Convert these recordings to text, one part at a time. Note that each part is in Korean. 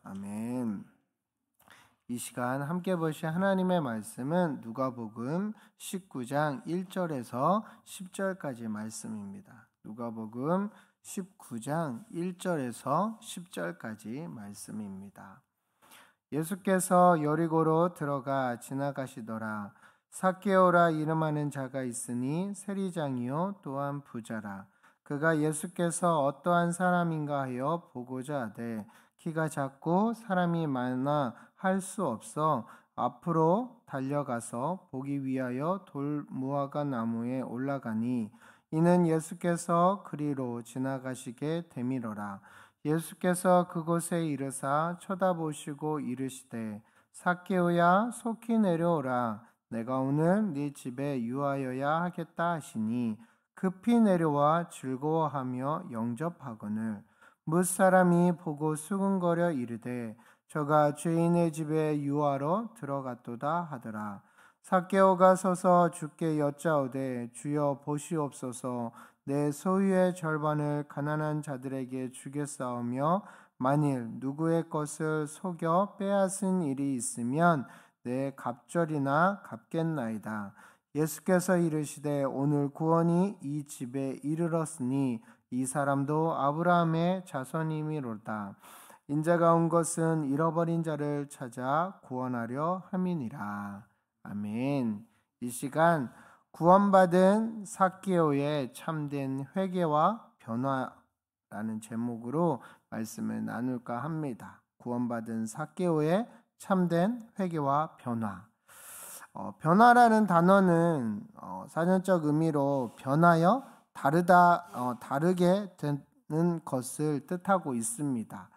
아멘. 이 시간 함께 보실 하나님의 말씀은 누가복음 19장 1절에서 10절까지 말씀입니다. 누가복음 19장 1절에서 10절까지 말씀입니다. 예수께서 여리고로 들어가 지나가시더라. 삭개오라 이름하는 자가 있으니 세리장이요 또한 부자라. 그가 예수께서 어떠한 사람인가 하여 보고자 하되 키가 작고 사람이 많아 할 수 없어 앞으로 달려가서 보기 위하여 돌 무화과 나무에 올라가니 이는 예수께서 그리로 지나가시게 되밀어라. 예수께서 그곳에 이르사 쳐다보시고 이르시되 삭개오야 속히 내려오라. 내가 오늘 네 집에 유하여야 하겠다 하시니 급히 내려와 즐거워하며 영접하거늘 뭇사람이 보고 수군거려 이르되 저가 죄인의 집에 유하러 들어갔도다 하더라. 삭개오가 서서 주께 여짜오되 주여 보시옵소서 내 소유의 절반을 가난한 자들에게 주겠사오며 만일 누구의 것을 속여 빼앗은 일이 있으면 내 갑절이나 갚겠나이다. 예수께서 이르시되 오늘 구원이 이 집에 이르렀으니 이 사람도 아브라함의 자손이미로다. 인자가 온 것은 잃어버린 자를 찾아 구원하려 함이니라. 아멘. 이 시간 구원받은 삭개오의 참된 회개와 변화라는 제목으로 말씀을 나눌까 합니다. 구원받은 삭개오의 참된 회개와 변화. 변화라는 단어는 사전적 의미로 변하여 다르게 되는 것을 뜻하고 있습니다.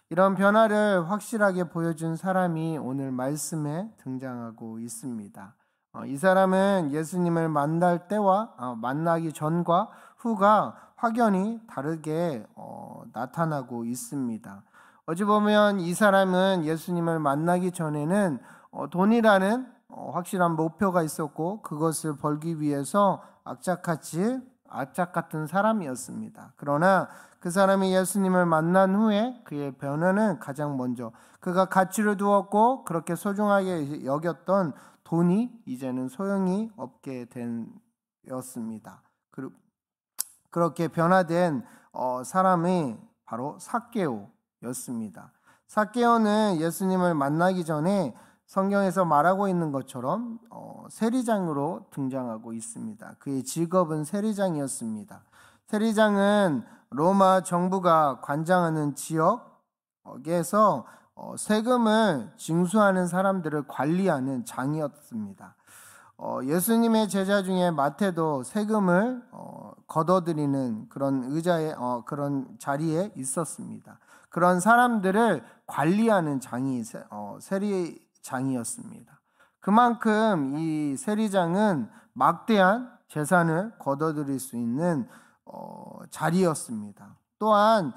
이런 변화를 확실하게 보여준 사람이 오늘 말씀에 등장하고 있습니다. 이 사람은 예수님을 만날 때와 만나기 전과 후가 확연히 다르게 나타나고 있습니다. 어찌 보면 이 사람은 예수님을 만나기 전에는 돈이라는 확실한 목표가 있었고 그것을 벌기 위해서 악착 같은 사람이었습니다. 그러나 그 사람이 예수님을 만난 후에 그의 변화는 가장 먼저 그가 가치를 두었고 그렇게 소중하게 여겼던 돈이 이제는 소용이 없게 되었습니다. 그렇게 변화된 사람이 바로 삭개오였습니다. 삭개오는 예수님을 만나기 전에 성경에서 말하고 있는 것처럼 세리장으로 등장하고 있습니다. 그의 직업은 세리장이었습니다. 세리장은 로마 정부가 관장하는 지역에서 세금을 징수하는 사람들을 관리하는 장이었습니다. 예수님의 제자 중에 마태도 세금을 걷어들이는 그런 그런 자리에 있었습니다. 그런 사람들을 관리하는 장이 세리장이었습니다. 그만큼 이 세리장은 막대한 재산을 걷어들일 수 있는 자리였습니다. 또한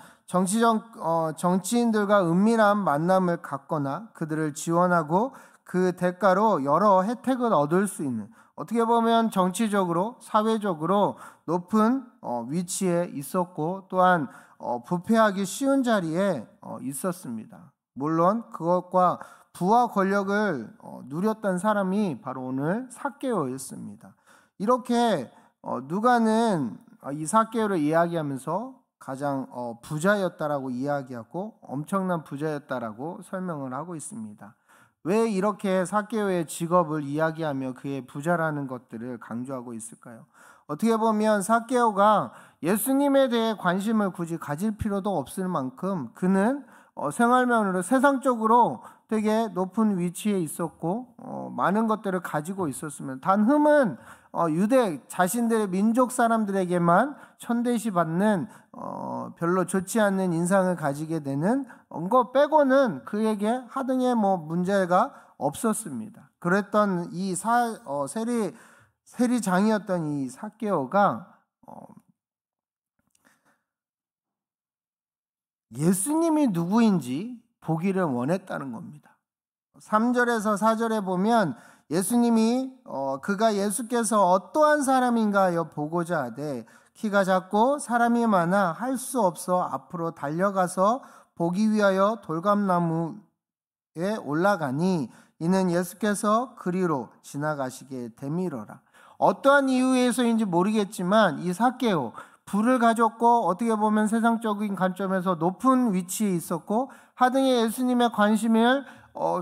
정치인들과 은밀한 만남을 갖거나 그들을 지원하고 그 대가로 여러 혜택을 얻을 수 있는, 어떻게 보면 정치적으로 사회적으로 높은 위치에 있었고 또한 부패하기 쉬운 자리에 있었습니다. 물론 그것과 부와 권력을 누렸던 사람이 바로 오늘 삭개오였습니다. 이렇게 누가는 이 삭개오를 이야기하면서 가장 부자였다라고 이야기하고 엄청난 부자였다라고 설명을 하고 있습니다. 왜 이렇게 삭개오의 직업을 이야기하며 그의 부자라는 것들을 강조하고 있을까요? 어떻게 보면 삭개오가 예수님에 대해 관심을 굳이 가질 필요도 없을 만큼 그는 생활면으로 세상적으로 되게 높은 위치에 있었고 많은 것들을 가지고 있었으면 단 흠은 유대 자신들의 민족 사람들에게만 천대시 받는 별로 좋지 않는 인상을 가지게 되는 것 빼고는 그에게 하등의 문제가 없었습니다. 그랬던 이 세리장이었던 이 삭개오가 예수님이 누구인지 보기를 원했다는 겁니다. 3절에서 4절에 보면 예수님이 그가 예수께서 어떠한 사람인가 하여 보고자 하되 키가 작고 사람이 많아 할 수 없어 앞으로 달려가서 보기 위하여 돌감나무에 올라가니 이는 예수께서 그리로 지나가시게 됨이로라. 어떠한 이유에서인지 모르겠지만 이 삭개오, 부를 가졌고 어떻게 보면 세상적인 관점에서 높은 위치에 있었고 하등의 예수님의 관심을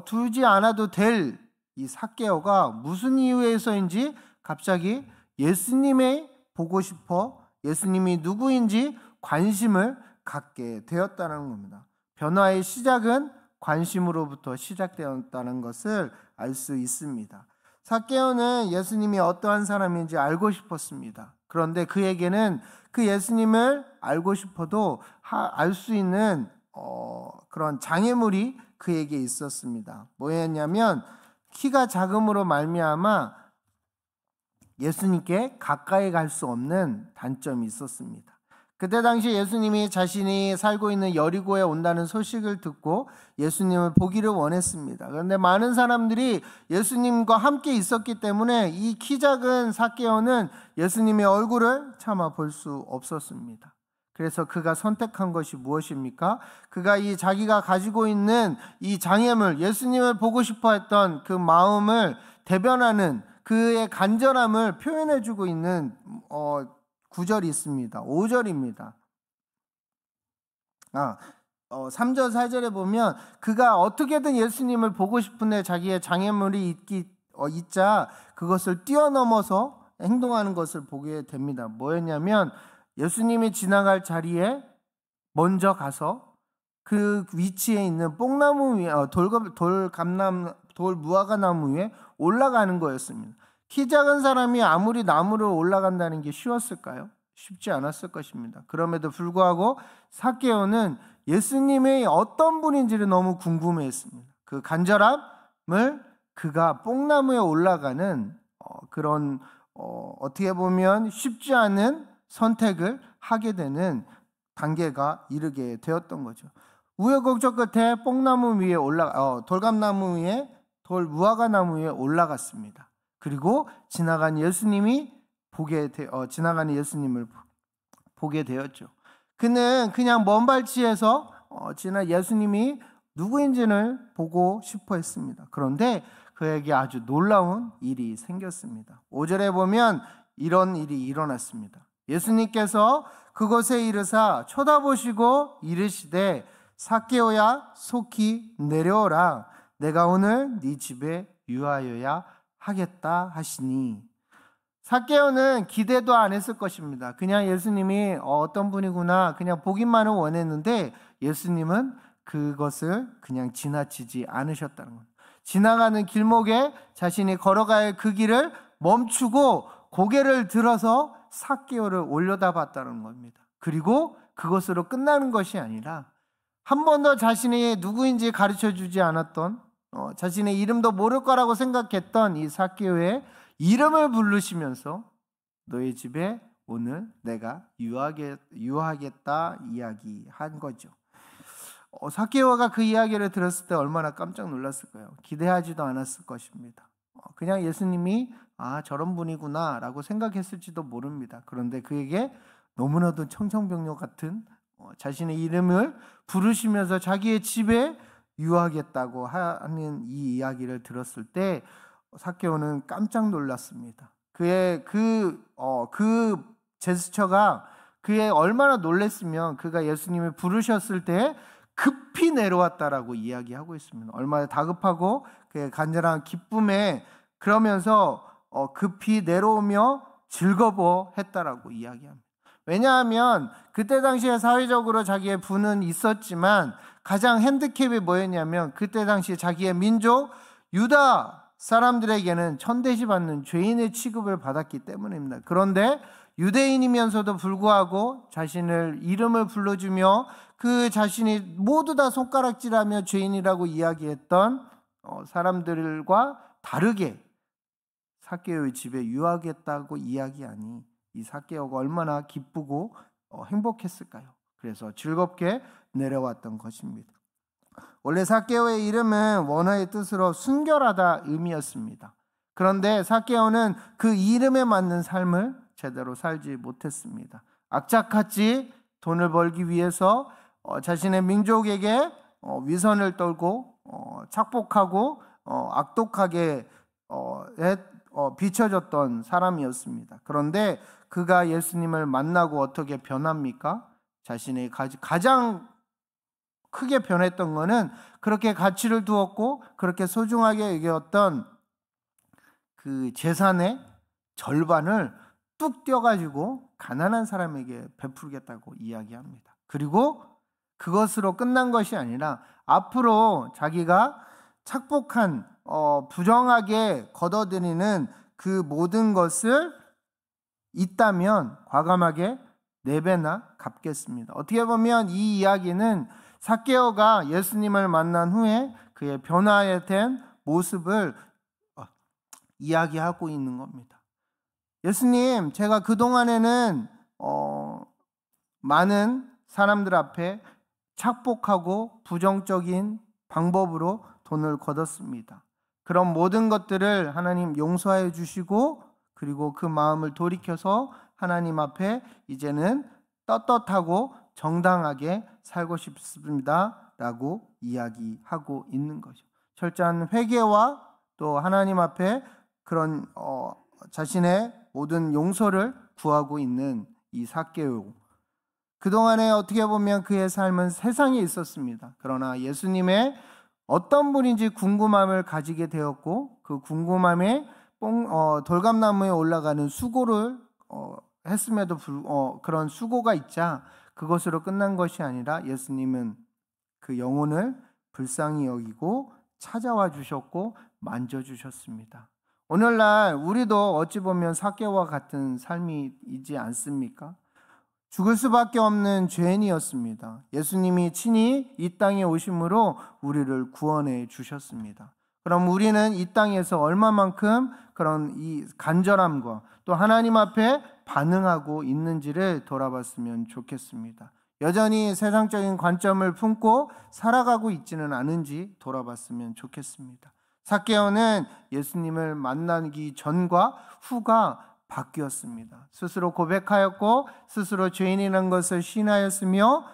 두지 않아도 될 이 삭개오가 무슨 이유에서인지 갑자기 예수님의 보고 싶어 예수님이 누구인지 관심을 갖게 되었다는 겁니다. 변화의 시작은 관심으로부터 시작되었다는 것을 알 수 있습니다. 삭개오는 예수님이 어떠한 사람인지 알고 싶었습니다. 그런데 그에게는 그 예수님을 알고 싶어도 알 수 있는 그런 장애물이 그에게 있었습니다. 뭐였냐면 키가 작음으로 말미암아 예수님께 가까이 갈 수 없는 단점이 있었습니다. 그때 당시 예수님이 자신이 살고 있는 여리고에 온다는 소식을 듣고 예수님을 보기를 원했습니다. 그런데 많은 사람들이 예수님과 함께 있었기 때문에 이 키 작은 삭개오는 예수님의 얼굴을 차마 볼 수 없었습니다. 그래서 그가 선택한 것이 무엇입니까? 그가 이 자기가 가지고 있는 이 장애물, 예수님을 보고 싶어 했던 그 마음을 대변하는 그의 간절함을 표현해주고 있는 구절이 있습니다. 5절입니다. 3절 4절에 보면 그가 어떻게든 예수님을 보고 싶은데 자기의 장애물이 있자 그것을 뛰어넘어서 행동하는 것을 보게 됩니다. 뭐였냐면 예수님이 지나갈 자리에 먼저 가서 그 위치에 있는 뽕나무 위에 돌 무화과나무 위에 올라가는 거였습니다. 키 작은 사람이 아무리 나무를 올라간다는 게 쉬웠을까요? 쉽지 않았을 것입니다. 그럼에도 불구하고 삭개오는 예수님의 어떤 분인지를 너무 궁금해했습니다. 그 간절함을 그가 뽕나무에 올라가는 그런 어떻게 보면 쉽지 않은 선택을 하게 되는 단계가 이르게 되었던 거죠. 우여곡절 끝에 뽕나무 위에 돌감나무 위에 돌 무화과나무 위에 올라갔습니다. 그리고 지나가는 예수님을 보게 되었죠. 그는 그냥 먼 발치에서 지난 예수님이 누구인지를 보고 싶어 했습니다. 그런데 그에게 아주 놀라운 일이 생겼습니다. 5절에 보면 이런 일이 일어났습니다. 예수님께서 그곳에 이르사 쳐다보시고 이르시되 삭개오야 속히 내려오라. 내가 오늘 네 집에 유하여야 하겠다 하시니. 삭개오는 기대도 안 했을 것입니다. 그냥 예수님이 어떤 분이구나 그냥 보기만은 원했는데 예수님은 그것을 그냥 지나치지 않으셨다는 겁니다. 지나가는 길목에 자신이 걸어갈 그 길을 멈추고 고개를 들어서 삭개오를 올려다봤다는 겁니다. 그리고 그것으로 끝나는 것이 아니라 한 번 더 자신이 누구인지 가르쳐주지 않았던 자신의 이름도 모를 거라고 생각했던 이 삭개오의 이름을 부르시면서 너의 집에 오늘 내가 유하겠다 이야기한 거죠. 삭개오가 그 이야기를 들었을 때 얼마나 깜짝 놀랐을까요? 기대하지도 않았을 것입니다. 그냥 예수님이 저런 분이구나 라고 생각했을지도 모릅니다. 그런데 그에게 너무나도 청천벽력 같은 자신의 이름을 부르시면서 자기의 집에 유하겠다고 하는 이 이야기를 들었을 때 삭개오는 깜짝 놀랐습니다. 그의 그 제스처가 그의 얼마나 놀랐으면 그가 예수님을 부르셨을 때 급히 내려왔다라고 이야기하고 있습니다. 얼마나 다급하고 그의 간절한 기쁨에 그러면서 급히 내려오며 즐거워했다라고 이야기합니다. 왜냐하면 그때 당시에 사회적으로 자기의 부는 있었지만 가장 핸디캡이 뭐였냐면 그때 당시 자기의 민족 유다 사람들에게는 천대시 받는 죄인의 취급을 받았기 때문입니다. 그런데 유대인이면서도 불구하고 자신을 이름을 불러주며 그 자신이 모두 다 손가락질하며 죄인이라고 이야기했던 사람들과 다르게 삭개오의 집에 유하겠다고 이야기하니 이 삭개오가 얼마나 기쁘고 행복했을까요? 그래서 즐겁게 내려왔던 것입니다. 원래 삭개오의 이름은 원어의 뜻으로 순결하다 의미였습니다. 그런데 삭개오는 그 이름에 맞는 삶을 제대로 살지 못했습니다. 악착같이 돈을 벌기 위해서 자신의 민족에게 위선을 떨고 착복하고 악독하게 비춰졌던 사람이었습니다. 그런데 그가 예수님을 만나고 어떻게 변합니까? 자신의 가장 크게 변했던 것은 그렇게 가치를 두었고 그렇게 소중하게 여겼던 그 재산의 절반을 뚝 떼어가지고 가난한 사람에게 베풀겠다고 이야기합니다. 그리고 그것으로 끝난 것이 아니라 앞으로 자기가 착복한 부정하게 걷어들이는 그 모든 것을 있다면 과감하게 4배나 갚겠습니다. 어떻게 보면 이 이야기는 삭개오가 예수님을 만난 후에 그의 변화된 모습을 이야기하고 있는 겁니다. 예수님, 제가 그동안에는 많은 사람들 앞에 착복하고 부정적인 방법으로 돈을 걷었습니다. 그런 모든 것들을 하나님 용서해 주시고 그리고 그 마음을 돌이켜서 하나님 앞에 이제는 떳떳하고 정당하게 살고 싶습니다 라고 이야기하고 있는 거죠. 철저한 회개와 또 하나님 앞에 그런 자신의 모든 용서를 구하고 있는 이 삭개오. 그동안에 어떻게 보면 그의 삶은 세상에 있었습니다. 그러나 예수님의 어떤 분인지 궁금함을 가지게 되었고 그 궁금함에 돌감나무에 올라가는 수고를 했음에도 그런 수고가 있자 그것으로 끝난 것이 아니라 예수님은 그 영혼을 불쌍히 여기고 찾아와 주셨고 만져주셨습니다. 오늘날 우리도 어찌 보면 삭개오와 같은 삶이지 않습니까? 죽을 수밖에 없는 죄인이었습니다. 예수님이 친히 이 땅에 오심으로 우리를 구원해 주셨습니다. 그럼 우리는 이 땅에서 얼마만큼 그런 이 간절함과 또 하나님 앞에 반응하고 있는지를 돌아봤으면 좋겠습니다. 여전히 세상적인 관점을 품고 살아가고 있지는 않은지 돌아봤으면 좋겠습니다. 삭개오는 예수님을 만나기 전과 후가 바뀌었습니다. 스스로 고백하였고 스스로 죄인이라는 것을 시인하였으며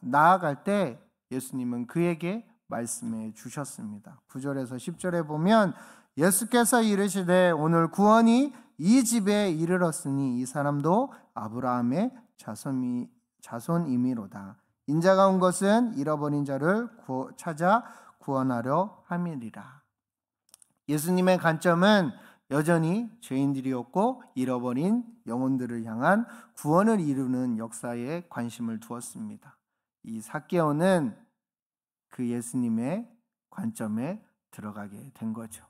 나아갈 때 예수님은 그에게 말씀해 주셨습니다. 9절에서 10절에 보면 예수께서 이르시되 오늘 구원이 이 집에 이르렀으니 이 사람도 아브라함의 자손이미로다. 인자가 온 것은 잃어버린 자를 찾아 구원하려 함이니라. 예수님의 관점은 여전히 죄인들이었고 잃어버린 영혼들을 향한 구원을 이루는 역사에 관심을 두었습니다. 이 삭개오는 그 예수님의 관점에 들어가게 된 거죠.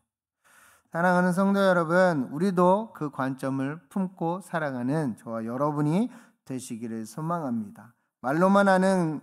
사랑하는 성도 여러분, 우리도 그 관점을 품고 살아가는 저와 여러분이 되시기를 소망합니다. 말로만 하는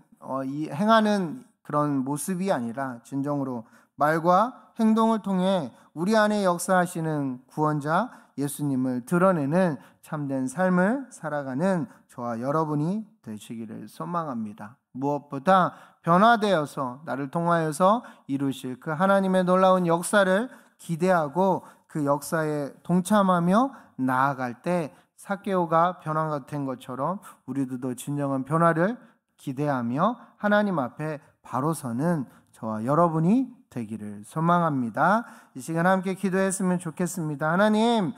행하는 그런 모습이 아니라 진정으로 말과 행동을 통해 우리 안에 역사하시는 구원자 예수님을 드러내는 참된 삶을 살아가는 저와 여러분이 되시기를 소망합니다. 무엇보다 변화되어서 나를 통하여서 이루실 그 하나님의 놀라운 역사를 기대하고 그 역사에 동참하며 나아갈 때 삭개오가 변화된 것처럼 우리들도 진정한 변화를 기대하며 하나님 앞에 바로 서는 저와 여러분이 되기를 소망합니다. 이 시간 함께 기도했으면 좋겠습니다. 하나님,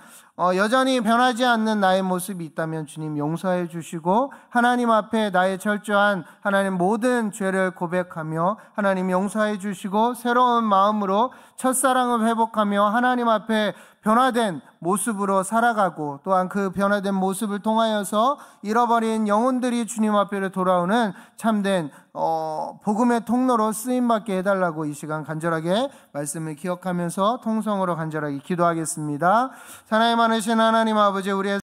여전히 변하지 않는 나의 모습이 있다면 주님 용서해 주시고 하나님 앞에 나의 철저한 하나님 모든 죄를 고백하며 하나님 용서해 주시고 새로운 마음으로 첫사랑을 회복하며 하나님 앞에 변화된 모습으로 살아가고 또한 그 변화된 모습을 통하여서 잃어버린 영혼들이 주님 앞에 돌아오는 참된 복음의 통로로 쓰임받게 해달라고 이 시간 간절하게 말씀을 기억하면서 통성으로 간절하게 기도하겠습니다. 사랑이 많으신 하나님 아버지, 우리의